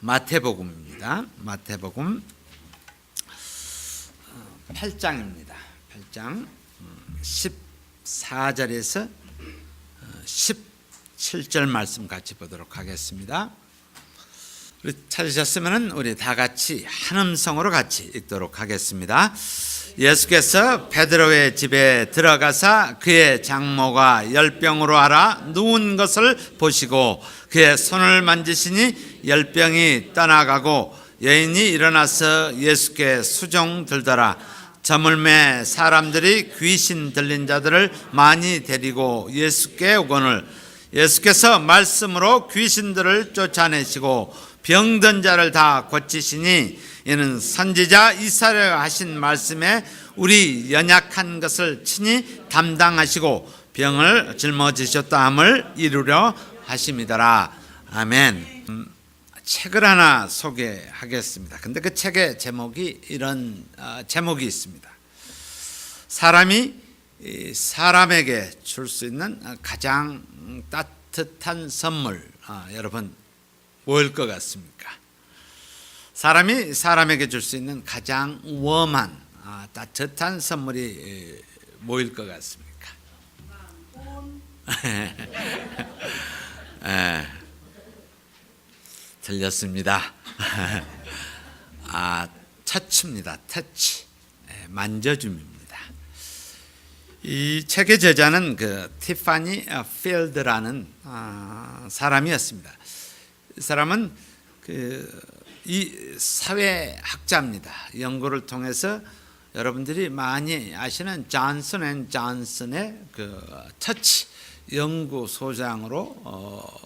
마태복음입니다. 마태복음 8장입니다. 8장 14절에서 17절 말씀 같이 보도록 하겠습니다. 찾으셨으면 우리 다 같이 한 음성으로 같이 읽도록 하겠습니다. 예수께서 베드로의 집에 들어가사 그의 장모가 열병으로 앓아 누운 것을 보시고 그의 손을 만지시니 열병이 떠나가고 여인이 일어나서 예수께 수종 들더라. 저물매 사람들이 귀신 들린 자들을 많이 데리고 예수께 오거늘 예수께서 말씀으로 귀신들을 쫓아내시고 병든 자를 다 고치시니 이는 선지자 이사야가 하신 말씀에 우리 연약한 것을 친히 담당하시고 병을 짊어지셨다 함을 이루려 하심이더라. 아멘. 책을 하나 소개하겠습니다. 근데 그 책의 제목이 이런 제목이 있습니다. 사람이 사람에게 줄 수 있는 가장 따뜻한 선물, 여러분 뭐일 것 같습니까? 사람이 사람에게 줄 수 있는 가장 웜한 따뜻한 선물이 뭐일 것 같습니까? 틀렸습니다. 터치입니다. 터치, 만져줌입니다. 이 책의 저자는 그 티파니 필드라는 사람이었습니다. 이 사람은 이 사회학자입니다. 연구를 통해서 여러분들이 많이 아시는 존슨 앤 존슨의 그 터치 연구소장으로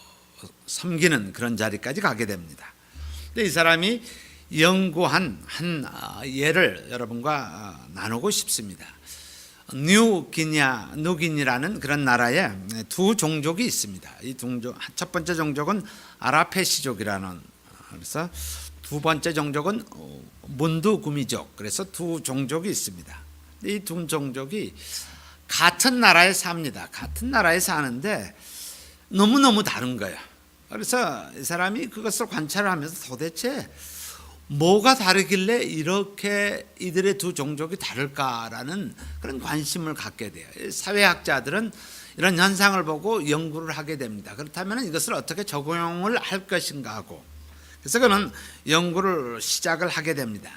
섬기는 그런 자리까지 가게 됩니다. 근데 이 사람이 연구한 한 예를 여러분과 나누고 싶습니다. 뉴기니라는 그런 나라에 두 종족이 있습니다. 이 종족, 첫 번째 종족은 아라페시족이라는, 그래서 두 번째 종족은 문두구미족, 그래서 두 종족이 있습니다. 이 두 종족이 같은 나라에 삽니다. 같은 나라에 사는데 너무너무 다른 거예요. 그래서 이 사람이 그것을 관찰하면서 도대체 뭐가 다르길래 이렇게 이들의 두 종족이 다를까라는 그런 관심을 갖게 돼요. 사회학자들은 이런 현상을 보고 연구를 하게 됩니다. 그렇다면 이것을 어떻게 적용을 할 것인가 하고, 그래서 그는 연구를 시작을 하게 됩니다.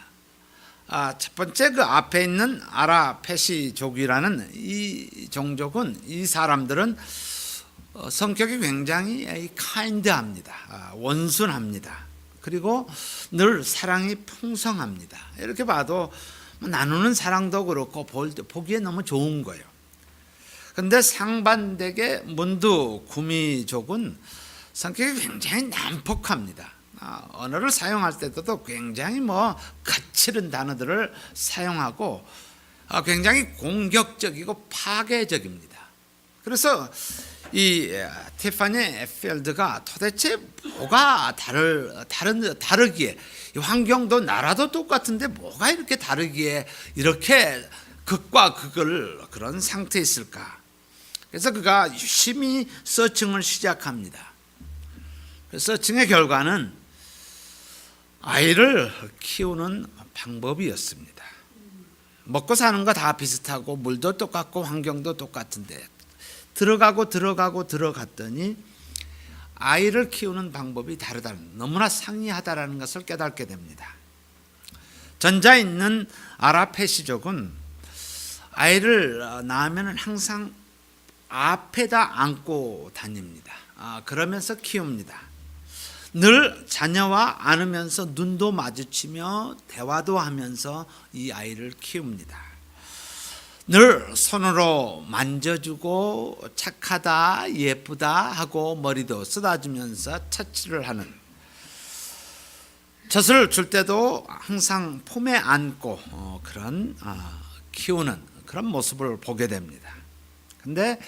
첫 번째 그 앞에 있는 아라페시족이라는 이 종족은, 이 사람들은 성격이 굉장히 카인드합니다. 원순합니다. 그리고 늘 사랑이 풍성합니다. 이렇게 봐도 나누는 사랑도 그렇고 보기에 너무 좋은 거예요. 그런데 상반되게 문두구미족은 성격이 굉장히 난폭합니다. 언어를 사용할 때도 굉장히 거칠은 단어들을 사용하고 굉장히 공격적이고 파괴적입니다. 그래서 이 티파니 필드가 도대체 뭐가 다르기에, 이 환경도 나라도 똑같은데 뭐가 이렇게 다르기에 이렇게 극과 극을 그런 상태에 있을까? 그래서 그가 유심히 서칭을 시작합니다. 서칭의 결과는 아이를 키우는 방법이었습니다. 먹고 사는 거 다 비슷하고 물도 똑같고 환경도 똑같은데 들어갔더니 아이를 키우는 방법이 다르다는, 너무나 상이하다라는 것을 깨닫게 됩니다. 전자에 있는 아라페시족은 아이를 낳으면 항상 앞에다 안고 다닙니다. 그러면서 키웁니다. 늘 자녀와 안으면서 눈도 마주치며 대화도 하면서 이 아이를 키웁니다. 늘 손으로 만져주고 착하다, 예쁘다 하고 머리도 쓰다주면서 터치를 하는, 젖을 줄 때도 항상 품에 안고 그런 키우는 그런 모습을 보게 됩니다. 근데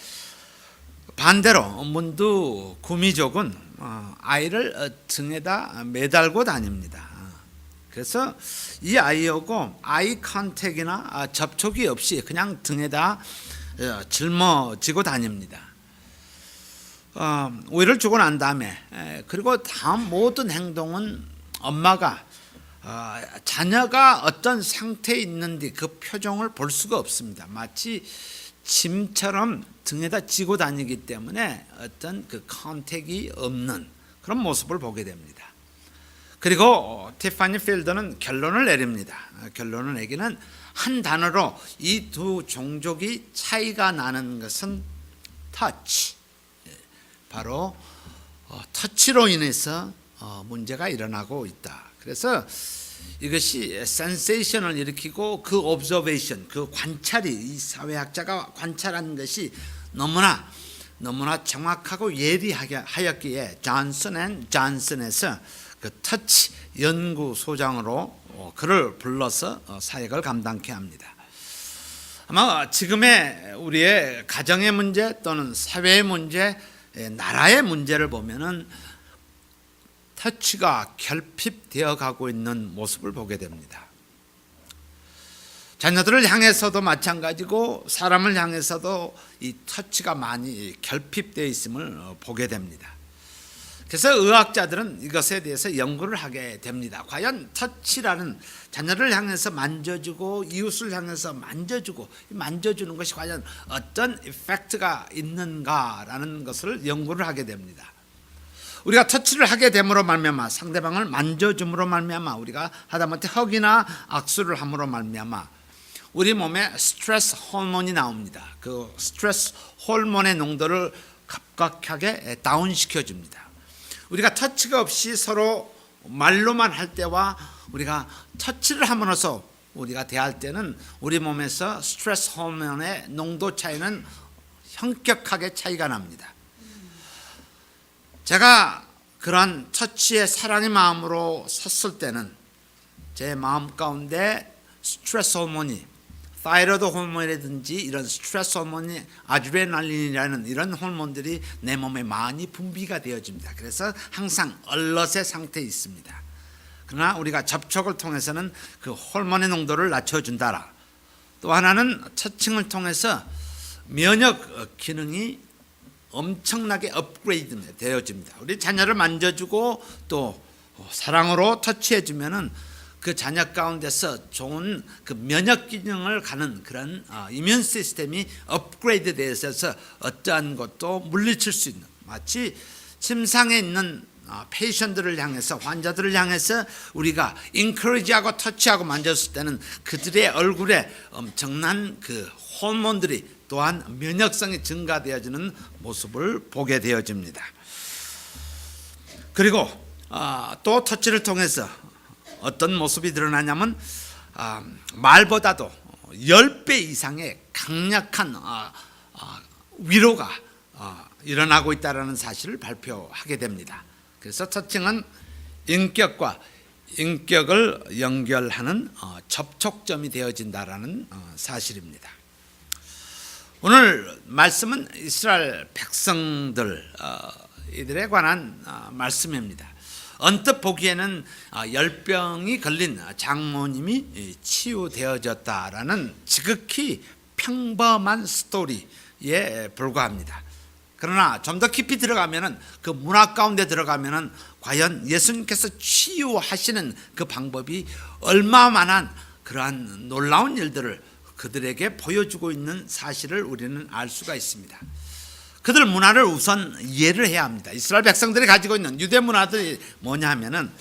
반대로 문두구미족은 아이를 등에다 매달고 다닙니다. 그래서 이 아이하고 아이 컨택이나 접촉이 없이 그냥 등에다 짊어지고 다닙니다. 우유를 주고 난 다음에, 그리고 다음 모든 행동은 엄마가 자녀가 어떤 상태에 있는지 그 표정을 볼 수가 없습니다. 마치 짐처럼 등에다 지고 다니기 때문에 어떤 그 컨택이 없는 그런 모습을 보게 됩니다. 그리고 티파니 필더는 결론을 내립니다. 결론을 내기는 한 단어로 이 두 종족이 차이가 나는 것은 터치, 바로 터치로 인해서 문제가 일어나고 있다. 그래서 이것이 센세이션을 일으키고 그 observation, 그 관찰이 이 사회학자가 관찰한 것이 너무나 정확하고 예리하였기에 존슨 앤 존슨에서 그 터치 연구소장으로 그를 불러서 사역을 감당케 합니다. 아마 지금의 우리의 가정의 문제 또는 사회의 문제, 나라의 문제를 보면은 터치가 결핍되어 가고 있는 모습을 보게 됩니다. 자녀들을 향해서도 마찬가지고 사람을 향해서도 이 터치가 많이 결핍되어 있음을 보게 됩니다. 그래서 의학자들은 이것에 대해서 연구를 하게 됩니다. 과연 터치라는 자녀를 향해서 만져주고 이웃을 향해서 만져주는 것이 과연 어떤 이펙트가 있는가라는 것을 연구를 하게 됩니다. 우리가 터치를 하게 됨으로 말미암아, 상대방을 만져줌으로 말미암아, 우리가 하다못해 허기나 악수를 함으로 말미암아 우리 몸에 스트레스 호르몬이 나옵니다. 그 스트레스 호르몬의 농도를 급격하게 다운시켜 줍니다. 우리가 터치가 없이 서로 말로만 할 때와 우리가 터치를 함으로써 우리가 대할 때는 우리 몸에서 스트레스 호르몬의 농도 차이는 현격하게 차이가 납니다. 제가 그런 터치의 사랑의 마음으로 섰을 때는 제 마음 가운데 스트레스 호르몬이, 타이로이드 호르몬이라든지 이런 스트레스 호르몬이, 아드레날린이라는 이런 호르몬들이 내 몸에 많이 분비가 되어집니다. 그래서 항상 얼럿의 상태에 있습니다. 그러나 우리가 접촉을 통해서는 그 호르몬의 농도를 낮춰준다라. 또 하나는 터칭을 통해서 면역 기능이 엄청나게 업그레이드 되어집니다. 우리 자녀를 만져주고 또 사랑으로 터치해주면은 그 자녀 가운데서 좋은 그 면역 기능을 가는 그런 이뮨 시스템이 업그레이드 되어서 어떠한 것도 물리칠 수 있는, 마치 침상에 있는 페이션들을 향해서, 환자들을 향해서 우리가 인커리지하고 터치하고 만졌을 때는 그들의 얼굴에 엄청난 그 호르몬들이 또한 면역성이 증가되어지는 모습을 보게 되어집니다. 그리고 또 터치를 통해서 어떤 모습이 드러나냐면 말보다도 10배 이상의 강력한 위로가 일어나고 있다는 사실을 발표하게 됩니다. 그래서 터칭은 인격과 인격을 연결하는 접촉점이 되어진다라는 사실입니다. 오늘 말씀은 이스라엘 백성들 이들에 관한 말씀입니다. 언뜻 보기에는 열병이 걸린 장모님이 치유되어졌다라는 지극히 평범한 스토리에 불과합니다. 그러나 좀 더 깊이 들어가면은, 그 문화 가운데 들어가면은 과연 예수님께서 치유하시는 그 방법이 얼마만한 그러한 놀라운 일들을 그들에게 보여주고 있는 사실을 우리는 알 수가 있습니다. 그들 문화를 우선 이해를 해야 합니다. 이스라엘 백성들이 가지고 있는 유대 문화들이 뭐냐 하면은,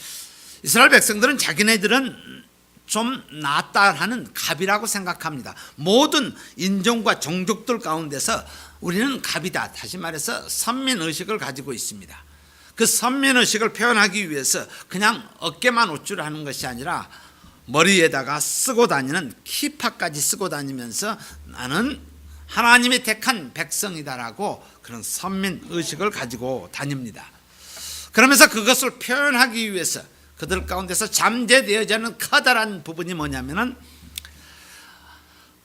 이스라엘 백성들은 자기네들은 좀 낫다 하는 갑이라고 생각합니다. 모든 인종과 종족들 가운데서 우리는 갑이다. 다시 말해서 선민의식을 가지고 있습니다. 그 선민의식을 표현하기 위해서 그냥 어깨만 옷줄 하는 것이 아니라 머리에다가 쓰고 다니는 키파까지 쓰고 다니면서 나는 하나님이 택한 백성이다라고 그런 선민의식을 가지고 다닙니다. 그러면서 그것을 표현하기 위해서 그들 가운데서 잠재되어져 있는 커다란 부분이 뭐냐면은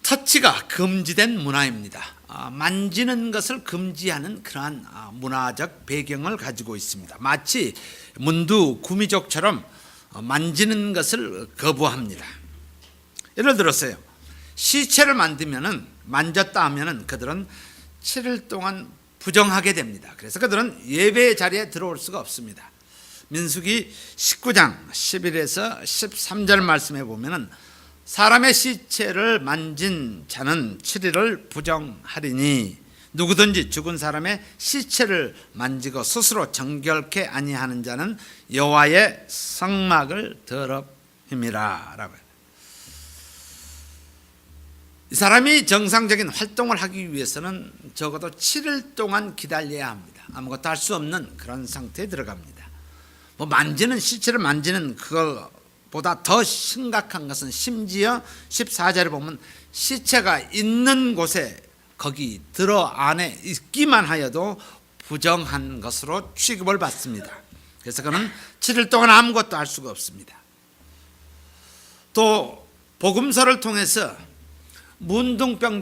터치가 금지된 문화입니다. 만지는 것을 금지하는 그러한 문화적 배경을 가지고 있습니다. 마치 문두 구미족처럼 만지는 것을 거부합니다. 예를 들었어요. 시체를 만졌다 하면은 그들은 7일 동안 부정하게 됩니다. 그래서 그들은 예배의 자리에 들어올 수가 없습니다. 민수기 19장 11에서 13절 말씀에 보면은 사람의 시체를 만진 자는 7일을 부정하리니 누구든지 죽은 사람의 시체를 만지고 스스로 정결케 아니하는 자는 여호와의 성막을 더럽힘이라 라고요. 이 사람이 정상적인 활동을 하기 위해서는 적어도 7일 동안 기다려야 합니다. 아무것도 할 수 없는 그런 상태에 들어갑니다. 만지는 시체를 만지는 그것보다 더 심각한 것은 심지어 14절에 보면 시체가 있는 곳에 거기 들어 안에 있기만 하여도 부정한 것으로 취급을 받습니다. 그래서 그는 7일 동안 아무것도 할 수가 없습니다. 또 복음서를 통해서 문둥병에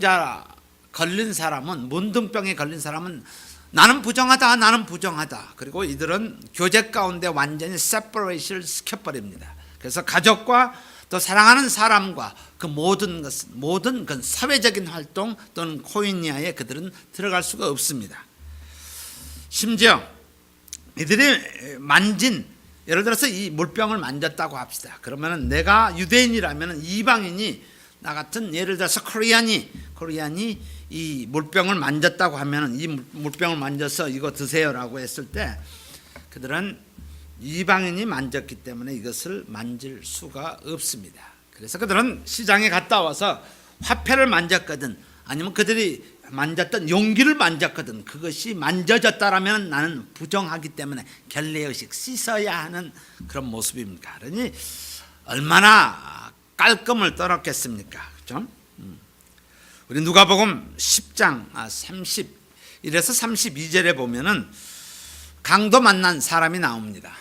걸린 사람은 나는 부정하다. 그리고 이들은 교제 가운데 완전히 세퍼레이션을 시켜버립니다. 그래서 가족과 또 사랑하는 사람과 그 모든 그 사회적인 활동 또는 코이니아에 그들은 들어갈 수가 없습니다. 심지어 이들이 만진, 예를 들어서 이 물병을 만졌다고 합시다. 그러면 내가 유대인이라면 이방인이 나 같은 예를 들어서 코리안이 이 물병을 만졌다고 하면 이 물병을 만져서 이거 드세요라고 했을 때 그들은 이방인이 만졌기 때문에 이것을 만질 수가 없습니다. 그래서 그들은 시장에 갔다 와서 화폐를 만졌거든 아니면 그들이 만졌던 용기를 만졌거든 그것이 만져졌다라면 나는 부정하기 때문에 결례의식 씻어야 하는 그런 모습입니다. 그러니 얼마나 깔끔을 떨었겠습니까? 그렇죠? 우리 누가복음 10장 31에서 32절에 보면은 강도 만난 사람이 나옵니다.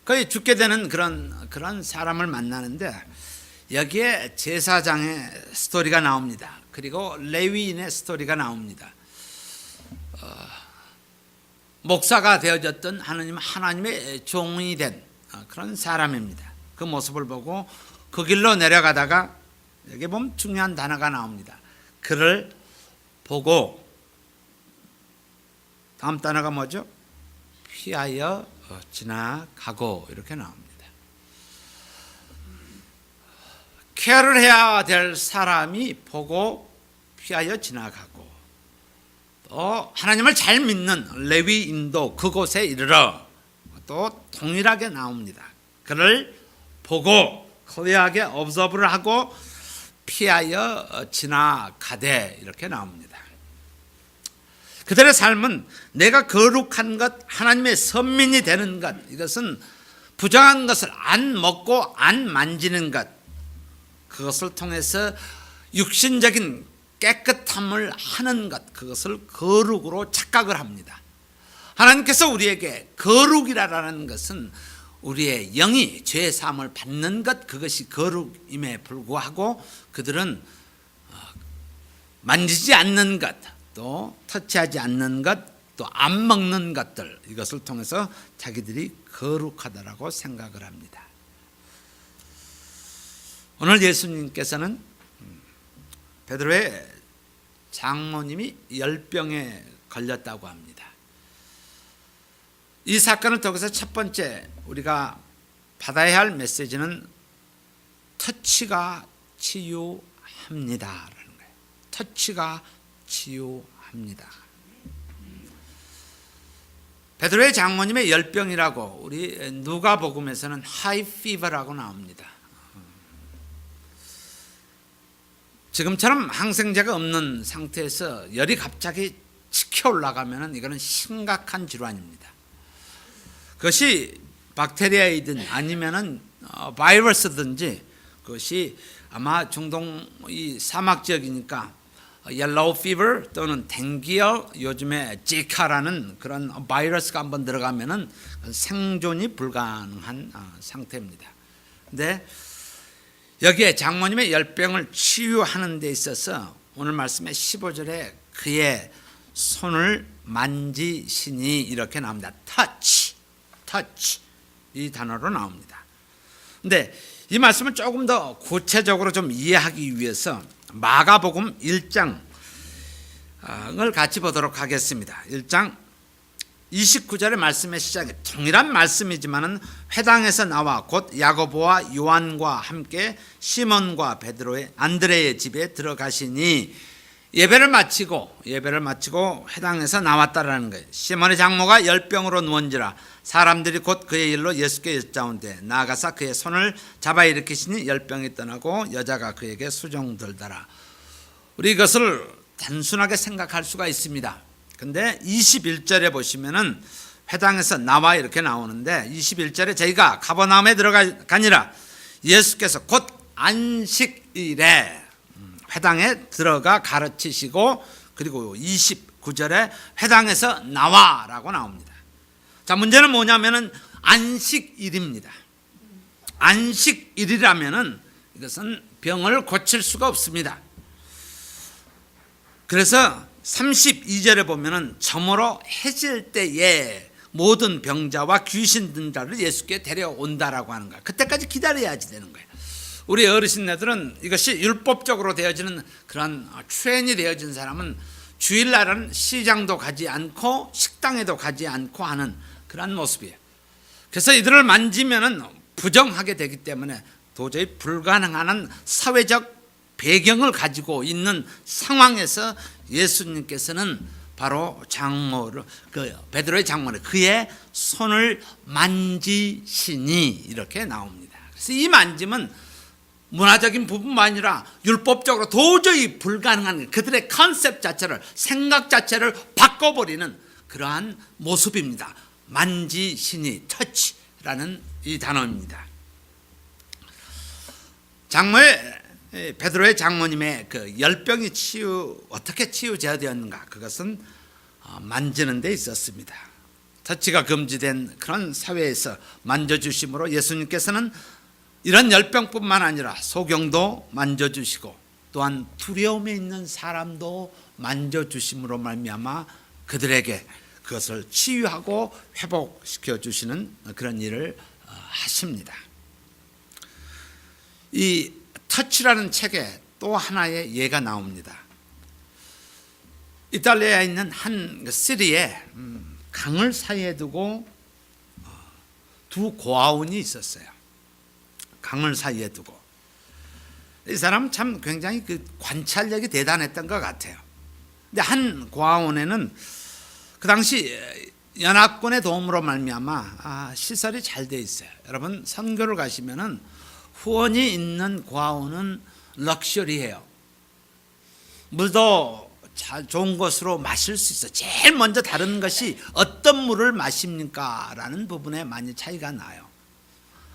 거의 죽게 되는 그런 사람을 만나는데 여기에 제사장의 스토리가 나옵니다. 그리고 레위인의 스토리가 나옵니다. 목사가 되어졌던 하나님의 종이 된 그런 사람입니다. 그 모습을 보고 그 길로 내려가다가 여기 보면 중요한 단어가 나옵니다. 그를 보고 다음 단어가 뭐죠? 피하여 지나가고 이렇게 나옵니다. 케어를 해야 될 사람이 보고 피하여 지나가고 또 하나님을 잘 믿는 레위인도 그곳에 이르러 또 동일하게 나옵니다. 그를 보고 클리어하게 observe를 하고 피하여 지나가되 이렇게 나옵니다. 그들의 삶은 내가 거룩한 것, 하나님의 선민이 되는 것, 이것은 부정한 것을 안 먹고 안 만지는 것, 그것을 통해서 육신적인 깨끗함을 하는 것, 그것을 거룩으로 착각을 합니다. 하나님께서 우리에게 거룩이라는 것은 우리의 영이 죄 사함을 받는 것, 그것이 거룩임에 불구하고 그들은 만지지 않는 것, 또 터치하지 않는 것, 또 안 먹는 것들, 이것을 통해서 자기들이 거룩하다라고 생각을 합니다. 오늘 예수님께서는 베드로의 장모님이 열병에 걸렸다고 합니다. 이 사건을 통해서 첫 번째 우리가 받아야 할 메시지는 터치가 치유합니다라는 거예요. 터치가 치유합니다. 베드로의 장모님의 열병이라고 우리 누가복음에서는 하이 피버라고 나옵니다. 지금처럼 항생제가 없는 상태에서 열이 갑자기 치켜 올라가면 이거는 심각한 질환입니다. 그것이 박테리아이든 아니면은 바이러스든지 그것이 아마 중동 이 사막 지역이니까 옐로우 피버 또는 댕기열, 요즘에 지카라는 그런 바이러스가 한번 들어가면은 생존이 불가능한 상태입니다. 근데 여기에 장모님의 열병을 치유하는 데 있어서 오늘 말씀의 15절에 그의 손을 만지시니 이렇게 나옵니다. touch 이 단어로 나옵니다. 근데 이 말씀을 조금 더 구체적으로 좀 이해하기 위해서 마가복음 1장을 같이 보도록 하겠습니다. 1장 29절의 말씀의 시작이 동일한 말씀이지만은 회당에서 나와 곧 야고보와 요한과 함께 시몬과 베드로의 안드레의 집에 들어가시니 예배를 마치고 회당에서 나왔다라는 거예요. 시몬의 장모가 열병으로 누운지라 사람들이 곧 그의 일로 예수께 여짜온대 나아가사 그의 손을 잡아 일으키시니 열병이 떠나고 여자가 그에게 수종들더라. 우리 이것을 단순하게 생각할 수가 있습니다. 근데 21절에 보시면은 회당에서 나와 이렇게 나오는데 21절에 저희가 가버나움에 들어가니라 예수께서 곧 안식일에 회당에 들어가 가르치시고 그리고 29절에 회당에서 나와라고 나옵니다. 자, 문제는 뭐냐면은 안식일입니다. 안식일이라면은 이것은 병을 고칠 수가 없습니다. 그래서 32절에 보면은 저물어 해질 때에 모든 병자와 귀신 든 자를 예수께 데려온다라고 하는 거야. 그때까지 기다려야지 되는 거예요. 우리 어르신네들은 이것이 율법적으로 되어지는 그런 추행이 되어진 사람은 주일날은 시장도 가지 않고 식당에도 가지 않고 하는 그런 모습이에요. 그래서 이들을 만지면은 부정하게 되기 때문에 도저히 불가능한 사회적 배경을 가지고 있는 상황에서 예수님께서는 바로 장모를 베드로의 장모를 그의 손을 만지시니 이렇게 나옵니다. 그래서 이 만짐은 문화적인 부분만 아니라 율법적으로 도저히 불가능한 그들의 컨셉 자체를 생각 자체를 바꿔버리는 그러한 모습입니다. 만지시니 터치라는 이 단어입니다. 베드로의 장모님의 그 열병이 어떻게 치유되었는가? 그것은 만지는 데 있었습니다. 터치가 금지된 그런 사회에서 만져주심으로 예수님께서는 이런 열병뿐만 아니라 소경도 만져주시고 또한 두려움에 있는 사람도 만져주심으로 말미암아 그들에게 그것을 치유하고 회복시켜 주시는 그런 일을 하십니다. 이 터치라는 책에 또 하나의 예가 나옵니다. 이탈리아에 있는 한 시리에 강을 사이에 두고 두 고아원이 있었어요. 강을 사이에 두고 이 사람은 참 굉장히 그 관찰력이 대단했던 것 같아요. 근데 한 고아원에는 그 당시 연합군의 도움으로 말미암아 시설이 잘 돼 있어요. 여러분 선교를 가시면은 후원이 있는 고아원은 럭셔리해요. 물도 잘 좋은 것으로 마실 수 있어요. 제일 먼저 다른 것이 어떤 물을 마십니까? 라는 부분에 많이 차이가 나요.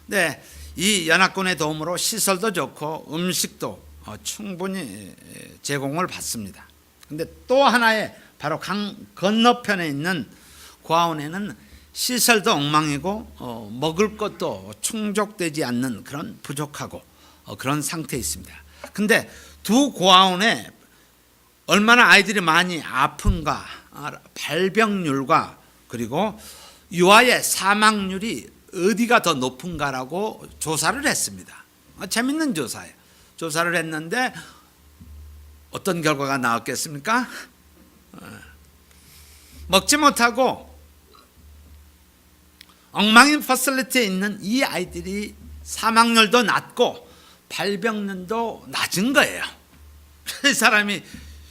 네, 이 연합군의 도움으로 시설도 좋고 음식도 충분히 제공을 받습니다. 근데 또 하나의 바로 강 건너편에 있는 고아원에는 시설도 엉망이고 먹을 것도 충족되지 않는 그런 부족하고 그런 상태에 있습니다. 근데 두 고아원에 얼마나 아이들이 많이 아픈가, 발병률과 그리고 유아의 사망률이 어디가 더 높은가라고 조사를 했습니다. 재밌는 조사예요. 조사를 했는데 어떤 결과가 나왔겠습니까? 먹지 못하고 엉망인 퍼실리티에 있는 이 아이들이 사망률도 낮고 발병률도 낮은 거예요. 이 사람이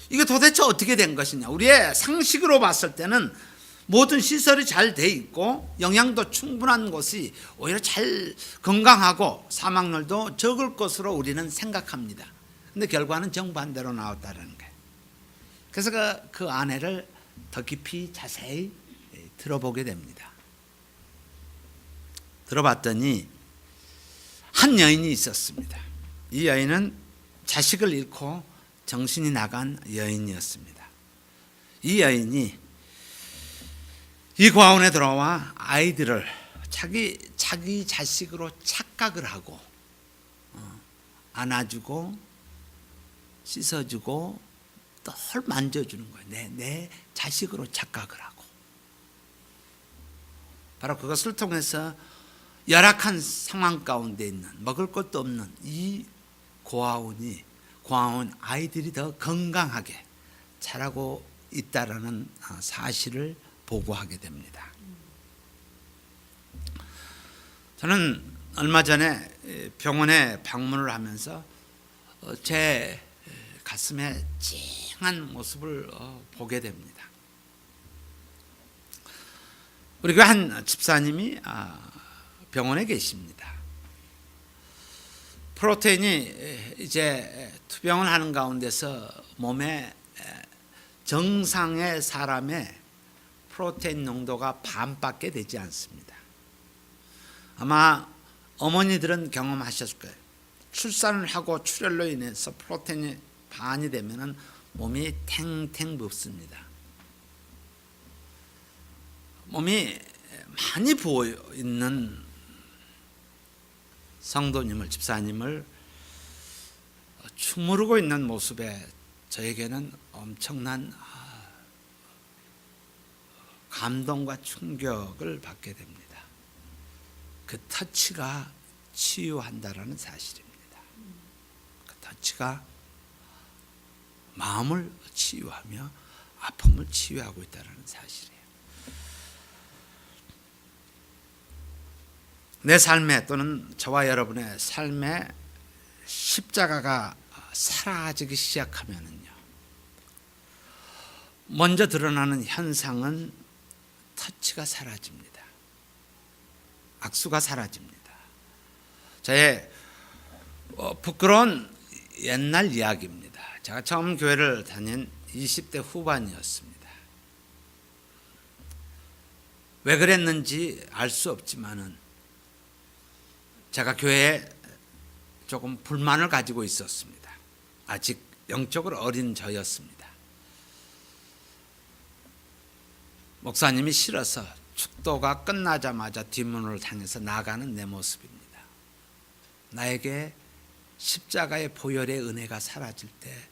이게 도대체 어떻게 된 것이냐. 우리의 상식으로 봤을 때는 모든 시설이 잘 돼 있고 영양도 충분한 곳이 오히려 잘 건강하고 사망률도 적을 것으로 우리는 생각합니다. 근데 결과는 정반대로 나왔다는 거예요. 그래서 그 아내를 더 깊이 자세히 들어보게 됩니다. 들어봤더니 한 여인이 있었습니다. 이 여인은 자식을 잃고 정신이 나간 여인이었습니다. 이 여인이 이 고아원에 들어와 아이들을 자기 자식으로 착각을 하고 안아주고 씻어주고 널 만져주는 거예요. 내 자식으로 착각을 하고 바로 그것을 통해서 열악한 상황 가운데 있는 먹을 것도 없는 이 고아원 아이들이 더 건강하게 자라고 있다라는 사실을 보고하게 됩니다. 저는 얼마 전에 병원에 방문을 하면서 제 가슴에 찡한 모습을 보게 됩니다. 우리 교회 한 집사님이 병원에 계십니다. 프로테인이 이제 투병을 하는 가운데서 몸에 정상의 사람의 프로테인 농도가 반밖에 되지 않습니다. 아마 어머니들은 경험하셨을 거예요. 출산을 하고 출혈로 인해서 프로테인이 반이 되면 몸이 탱탱 붓습니다. 몸이 많이 부어 있는 성도님을, 집사님을 주무르고 있는 모습에 저에게는 엄청난 감동과 충격을 받게 됩니다. 그 터치가 치유한다라는 사실입니다. 그 터치가 마음을 치유하며 아픔을 치유하고 있다는 사실이에요. 내 삶에 또는 저와 여러분의 삶에 십자가가 사라지기 시작하면은요, 먼저 드러나는 현상은 터치가 사라집니다. 악수가 사라집니다. 저의 부끄러운 옛날 이야기입니다. 제가 처음 교회를 다닌 20대 후반이었습니다. 왜 그랬는지 알 수 없지만은 제가 교회에 조금 불만을 가지고 있었습니다. 아직 영적으로 어린 저였습니다. 목사님이 싫어서 축도가 끝나자마자 뒷문을 향해서 나가는 내 모습입니다. 나에게 십자가의 보혈의 은혜가 사라질 때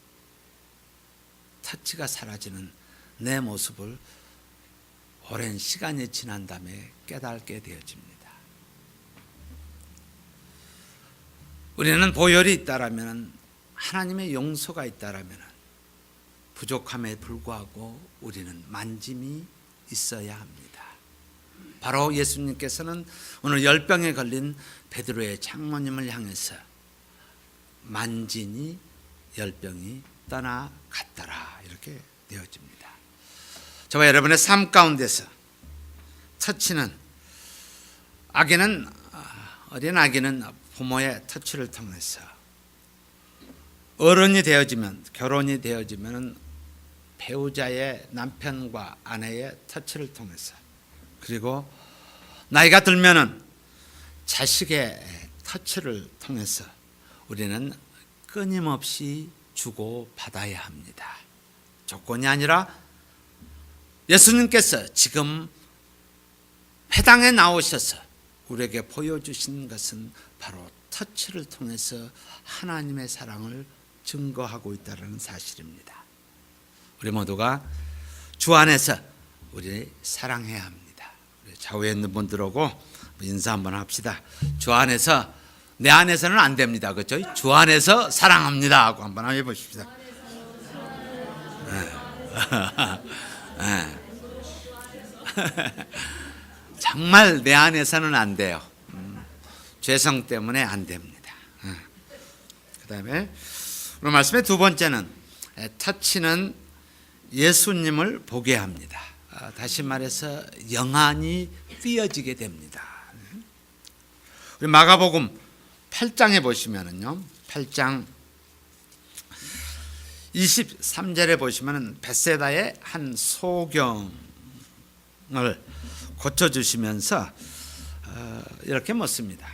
터치가 사라지는 내 모습을 오랜 시간이 지난 다음에 깨닫게 되어집니다. 우리는 보혈이 있다라면, 하나님의 용서가 있다라면 부족함에 불구하고 우리는 만짐이 있어야 합니다. 바로 예수님께서는 오늘 열병에 걸린 베드로의 장모님을 향해서 만지니 열병이 떠나갔더라 이렇게 되어집니다. 저와 여러분의 삶 가운데서 터치는, 어린 아기는 부모의 터치를 통해서, 어른이 되어지면, 결혼이 되어지면 배우자의, 남편과 아내의 터치를 통해서, 그리고 나이가 들면은 자식의 터치를 통해서 우리는 끊임없이 주고 받아야 합니다. 조건이 아니라 예수님께서 지금 회당에 나오셔서 우리에게 보여주신 것은 바로 터치를 통해서 하나님의 사랑을 증거하고 있다는 사실입니다. 우리 모두가 주 안에서 우리 사랑해야 합니다. 우리 좌우에 있는 분들하고 인사 한번 합시다. 주 안에서, 내 안에서는 안 됩니다. 그렇죠? 주 안에서 사랑합니다 하고 한번 해보십시다. 정말 내 안에서는 안 돼요. 죄성 때문에 안 됩니다. 그 다음에 오늘 말씀의 두 번째는, 터치는 예수님을 보게 합니다. 다시 말해서 영안이 띄어지게 됩니다. 우리 마가복음 8장에 보시면은요, 8장 23절에 보시면은 벳세다의 한 소경을 고쳐주시면서 이렇게 묻습니다.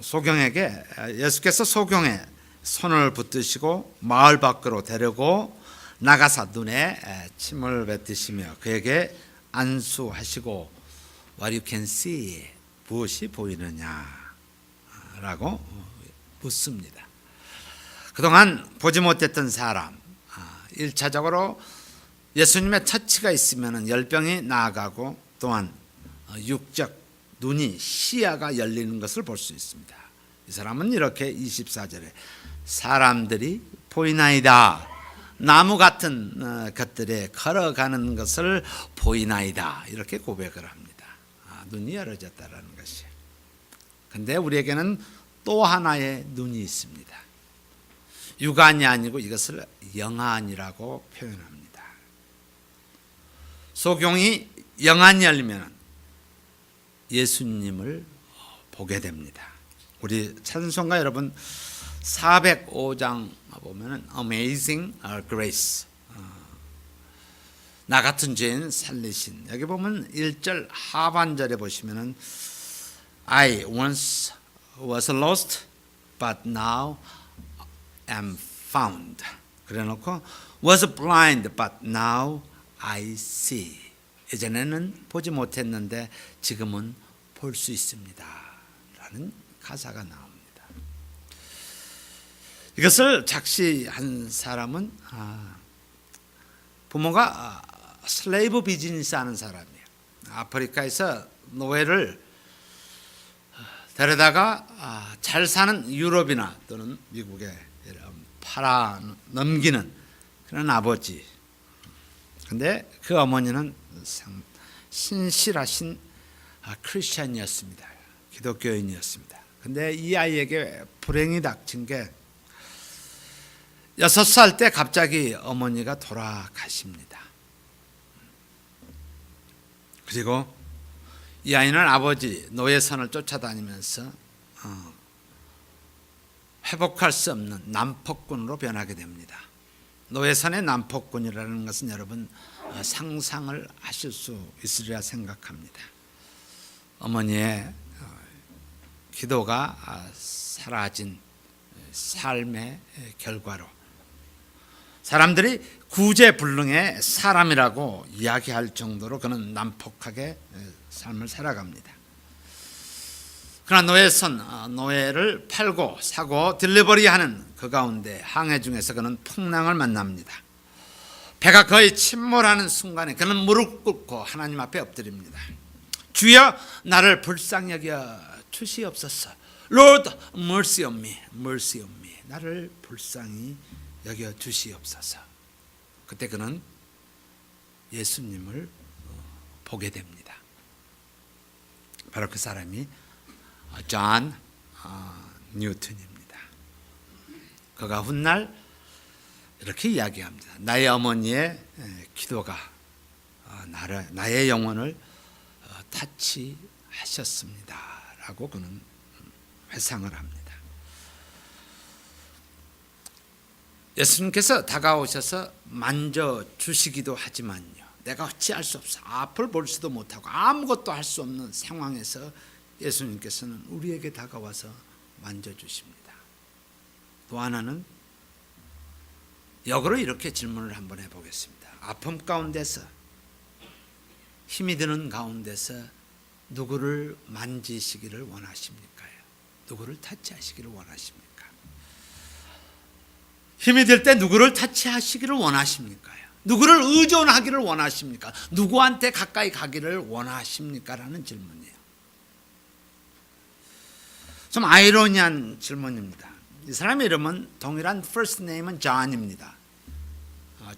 소경에게, 예수께서 소경의 손을 붙드시고 마을 밖으로 데리고 나가사 눈에 침을 뱉으시며 그에게 안수하시고 What you can see, 무엇이 보이느냐 라고 묻습니다. 그동안 보지 못했던 사람, 1차적으로 예수님의 터치가 있으면 열병이 나아가고, 또한 육적 눈이, 시야가 열리는 것을 볼 수 있습니다. 이 사람은 이렇게 24절에 사람들이 보이나이다, 나무 같은 것들에 걸어가는 것을 보이나이다. 이렇게 고백을 합니다. 눈이 열어졌다라는 것이. 근데 우리에게는 또 하나의 눈이 있습니다. 육안이 아니고 이것을 영안이라고 표현합니다. 소경이 영안이 열리면 예수님을 보게 됩니다. 우리 찬송가 여러분 405장 보면은 Amazing Grace, 나 같은 죄인 살리신. 여기 보면 1절 하반절에 보시면은 I once was lost but now am found. 그래놓고 was blind but now I see. 예전에는 보지 못했는데 지금은 볼 수 있습니다. 라는 가사가 나옵니다. 이것을 작시한 사람은 부모가 슬레이브 비즈니스 하는 사람이에요. 아프리카에서 노예를 데려다가 잘 사는 유럽이나 또는 미국에 팔아 넘기는 그런 아버지. 근데 그 어머니는 신실하신 크리스찬이었습니다. 기독교인이었습니다. 근데 이 아이에게 불행이 닥친 게 6살 때 갑자기 어머니가 돌아가십니다. 그리고 이 아이는 아버지 노예선을 쫓아다니면서 회복할 수 없는 남폭군으로 변하게 됩니다. 노예선의 남폭군이라는 것은 여러분 상상을 하실 수 있으리라 생각합니다. 어머니의 기도가 사라진 삶의 결과로 사람들이 구제불능의 사람이라고 이야기할 정도로 그는 난폭하게 삶을 살아갑니다. 그러나 노예선, 노예를 팔고 사고 딜리버리하는 그 가운데 항해 중에서 그는 풍랑을 만납니다. 배가 거의 침몰하는 순간에 그는 무릎 꿇고 하나님 앞에 엎드립니다. 주여 나를 불쌍히 여겨 주시옵소서. Lord, mercy on me, mercy on me. 나를 불쌍히 여겨 주시옵소서. 그때 그는 예수님을 보게 됩니다. 바로 그 사람이 존 뉴턴입니다. 그가 훗날 이렇게 이야기합니다. 나의 어머니의 기도가 나의 영혼을 타치하셨습니다. 라고 그는 회상을 합니다. 예수님께서 다가오셔서 만져주시기도 하지만요, 내가 어찌할 수 없어 앞을 볼 수도 못하고 아무것도 할 수 없는 상황에서 예수님께서는 우리에게 다가와서 만져주십니다. 또 하나는 역으로 이렇게 질문을 한번 해보겠습니다. 아픔 가운데서, 힘이 드는 가운데서 누구를 만지시기를 원하십니까요? 누구를 타치하시기를 원하십니까? 힘이 들 때 누구를 타치하시기를 원하십니까요? 누구를 의존하기를 원하십니까? 누구한테 가까이 가기를 원하십니까? 라는 질문이에요. 좀 아이러니한 질문입니다. 이 사람의 이름은 동일한 first name은 존입니다.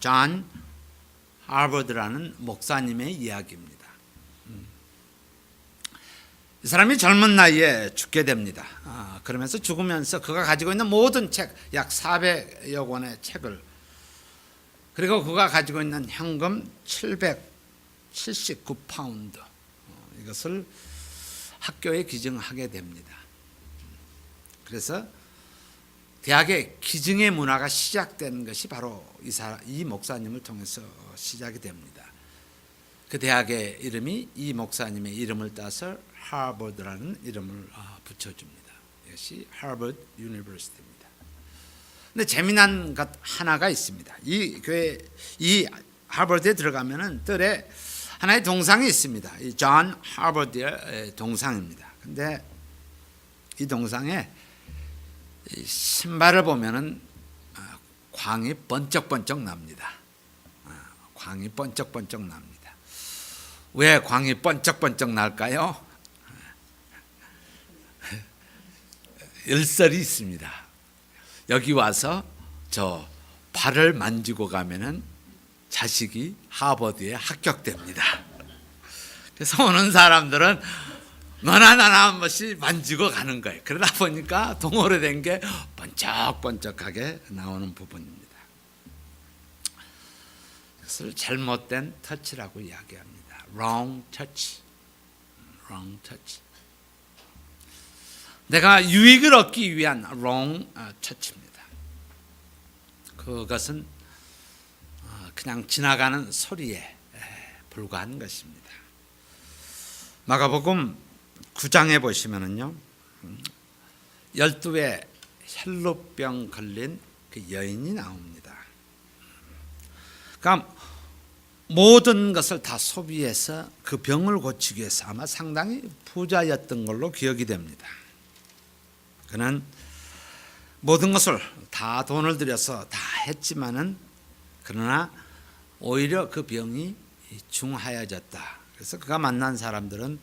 존 하버드라는 목사님의 이야기입니다. 이 사람이 젊은 나이에 죽게 됩니다. 그러면서 죽으면서 그가 가지고 있는 모든 책, 약 400여 권의 책을, 그리고 그가 가지고 있는 현금 779파운드, 이것을 학교에 기증하게 됩니다. 그래서 대학의 기증의 문화가 시작된 것이 바로 이 목사님을 통해서 시작이 됩니다. 그 대학의 이름이 이 목사님의 이름을 따서 하버드라는 이름을 붙여줍니다. 이것이 하버드 유니버시티입니다. 근데 재미난 것 하나가 있습니다. 이 교회, 이 하버드에 들어가면은 뜰에 하나의 동상이 있습니다. 이 존 하버드의 동상입니다. 근데 이 동상에 신발을 보면은 광이 번쩍번쩍 납니다. 광이 번쩍번쩍 납니다. 왜 광이 번쩍번쩍 날까요? 일설이 있습니다. 여기 와서 저 발을 만지고 가면은 자식이 하버드에 합격됩니다. 그래서 오는 사람들은 너나 나나 한 번씩 만지고 가는 거예요. 그러다 보니까 동어로 된 게 번쩍번쩍하게 나오는 부분입니다. 그것을 잘못된 터치라고 이야기합니다. Wrong touch. Wrong touch. 내가 유익을 얻기 위한 wrong touch입니다. 그것은 그냥 지나가는 소리에 불과한 것입니다. 마가복음 9장에 보시면은요, 12의 혈루병 걸린 그 여인이 나옵니다. 그러니까 모든 것을 다 소비해서 그 병을 고치기 위해서 아마 상당히 부자였던 걸로 기억이 됩니다. 그는 모든 것을 다 돈을 들여서 다 했지만은 그러나 오히려 그 병이 중하여졌다. 그래서 그가 만난 사람들은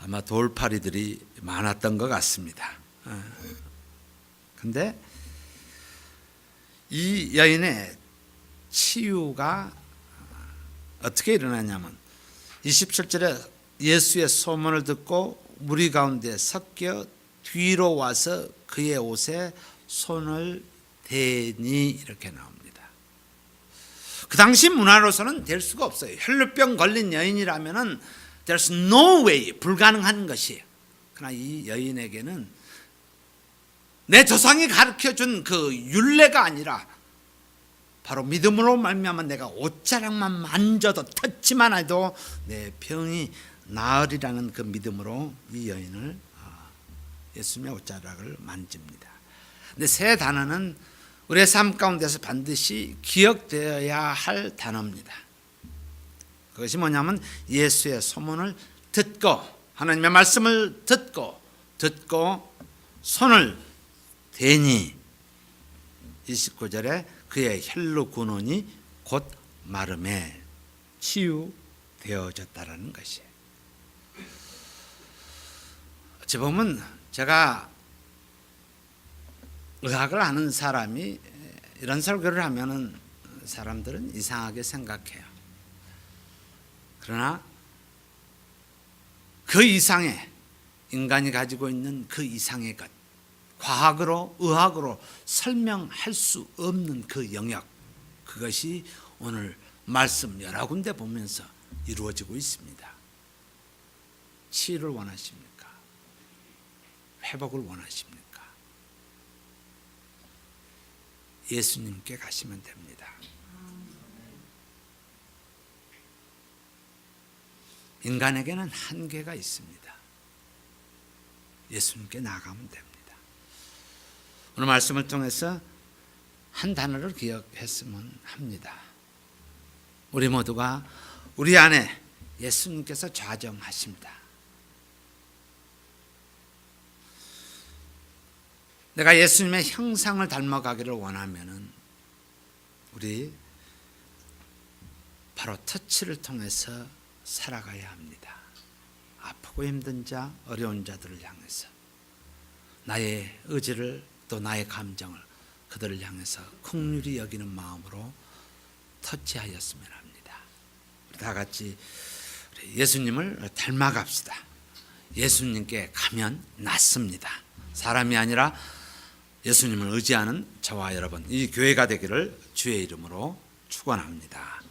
아마 돌팔이들이 많았던 것 같습니다. 근데 이 여인의 치유가 어떻게 일어나냐면 27절에 예수의 소문을 듣고 무리 가운데 섞여 뒤로 와서 그의 옷에 손을 대니 이렇게 나옵니다. 그 당시 문화로서는 될 수가 없어요. 혈루병 걸린 여인이라면은 there's no way, 불가능한 것이에요. 그러나 이 여인에게는 내 조상이 가르쳐준 그 율례가 아니라 바로 믿음으로 말미암아 내가 옷자락만 만져도 터치만 해도 내 병이 나으리라는 그 믿음으로 이 여인을 예수님의 옷자락을 만집니다. 근데 세 단어는 우리의 삶 가운데서 반드시 기억되어야 할 단어입니다. 그것이 뭐냐면 예수의 소문을 듣고 하나님의 말씀을 듣고 손을 대니 29절에 그의 혈루 근원이 곧 마름에 치유되어졌다라는 것이에요. 어찌 보면 제가 의학을 아는 사람이 이런 설교를 하면은 사람들은 이상하게 생각해요. 그러나 그 이상의 인간이 가지고 있는 그 이상의 것, 과학으로 의학으로 설명할 수 없는 그 영역, 그것이 오늘 말씀 여러 군데 보면서 이루어지고 있습니다. 치유를 원하십니까? 회복을 원하십니까? 예수님께 가시면 됩니다. 인간에게는 한계가 있습니다. 예수님께 나가면 됩니다. 오늘 말씀을 통해서 한 단어를 기억했으면 합니다. 우리 모두가 우리 안에 예수님께서 좌정하십니다. 내가 예수님의 형상을 닮아가기를 원하면은 우리 바로 터치를 통해서 살아가야 합니다. 아프고 힘든 자, 어려운 자들을 향해서 나의 의지를 또 나의 감정을 그들을 향해서 긍휼히 여기는 마음으로 터치하였으면 합니다. 우리 다 같이 예수님을 닮아갑시다. 예수님께 가면 낫습니다. 사람이 아니라 예수님을 의지하는 저와 여러분, 이 교회가 되기를 주의 이름으로 축원합니다.